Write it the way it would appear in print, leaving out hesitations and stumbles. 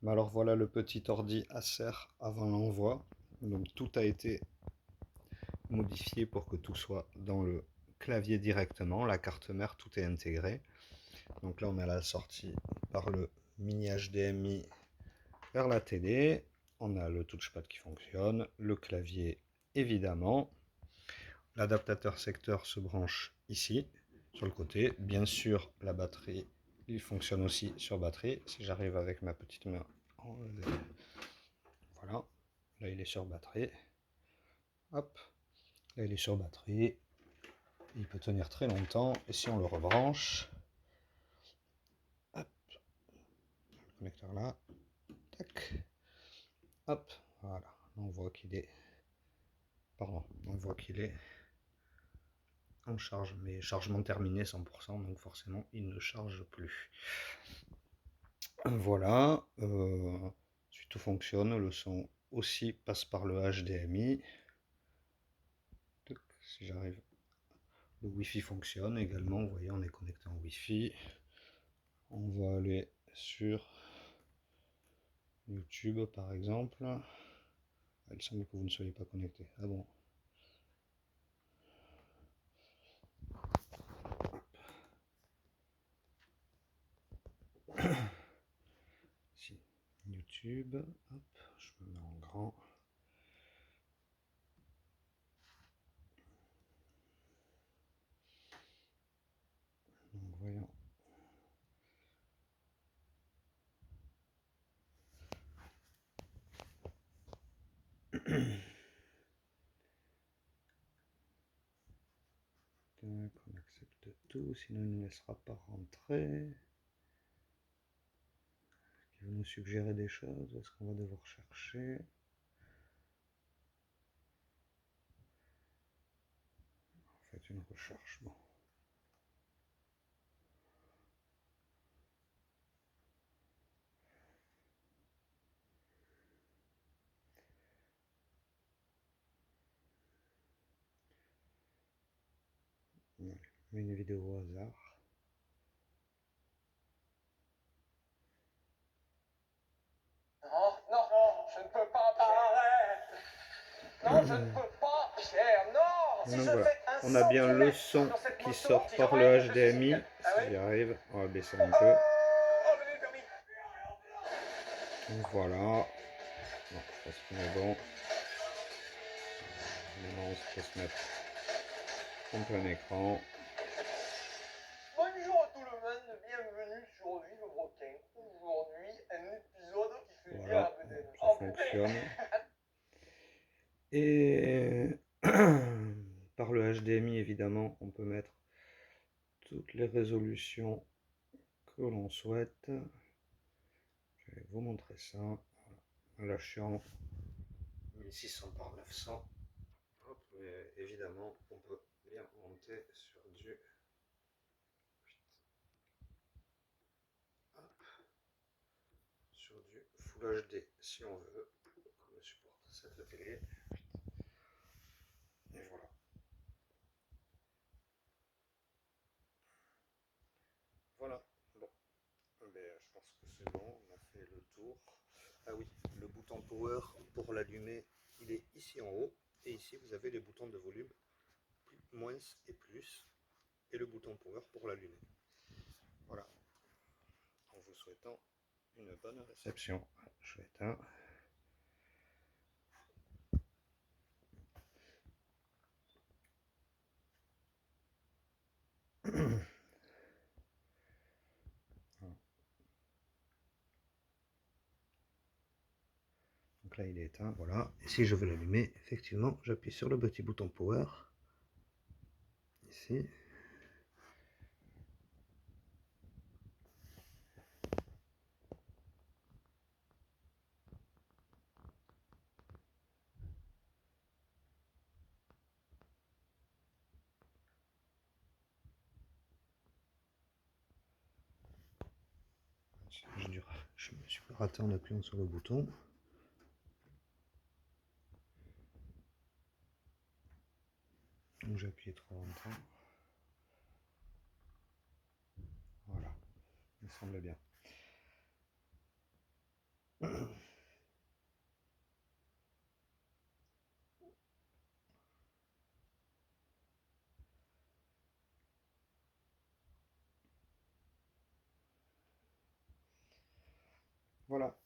Mais alors voilà le petit ordi Acer avant l'envoi. Donc tout a été modifié pour que tout soit dans le clavier directement. La carte mère, tout est intégré. Donc là on a la sortie par le mini HDMI vers la télé. On a le touchpad qui fonctionne, le clavier évidemment. L'adaptateur secteur se branche ici, sur le côté. Bien sûr, la batterie, il fonctionne aussi sur batterie. Si j'arrive avec ma petite main, voilà. Là, il est sur batterie. Hop, là, il est sur batterie. Il peut tenir très longtemps. Et si on le rebranche, hop, le connecteur là, tac, hop, voilà. On voit qu'il est, pardon, on voit qu'il est en charge, mais chargement terminé 100%, donc forcément, il ne charge plus. Voilà, si tout fonctionne, le son aussi passe par le HDMI. Si j'arrive, le Wi-Fi fonctionne également. Vous voyez, on est connecté en Wi-Fi. On va aller sur YouTube par exemple. Il semble que vous ne soyez pas connecté. Ah bon? Si, YouTube, hop, je me mets en grand. Donc voyons. Donc on accepte tout, sinon il ne laissera pas rentrer. Il va nous suggérer des choses, est-ce qu'on va devoir chercher? Faites une recherche, bon. Allez, mets une vidéo au hasard. Non, non, non, je ne peux pas, Pierre. Non, je ne peux pas, Pierre, non. Si Donc je voilà, fais un on a bien le centimètre son dans cette qui moto, sort si par j'en le rêve, je HDMI. signe. Ah Si oui? j'y arrive, on va baisser Oh, un peu. le permis. Voilà. Non, je pense qu'on est bon. Maintenant, on peut se mettre en plein écran. Bonjour à tout le monde, bienvenue sur Vive Bretin. Aujourd'hui, un épisode qui fait bien Voilà, la bedaine. ça Oh fonctionne. putain. Et par le HDMI, évidemment, on peut mettre toutes les résolutions que l'on souhaite. Je vais vous montrer ça. Voilà. Là, je suis en 1600 par 900. Hop, mais évidemment, on peut bien monter sur du, hop, sur du Full HD si on veut, comme supporte cette télé. Et voilà. Voilà. Bon, mais je pense que c'est bon, on a fait le tour. Ah oui, le bouton power pour l'allumer, il est ici en haut. Et ici, vous avez les boutons de volume, moins et plus. Et le bouton power pour l'allumer. Voilà. En vous souhaitant une bonne réception. Je vais éteindre. Donc là, il est éteint, voilà. Et si je veux l'allumer, effectivement, j'appuie sur le petit bouton power. Ici. Je me suis raté en appuyant sur le bouton. Donc j'ai appuyé trop longtemps. Voilà, il me semble bien. Voilà.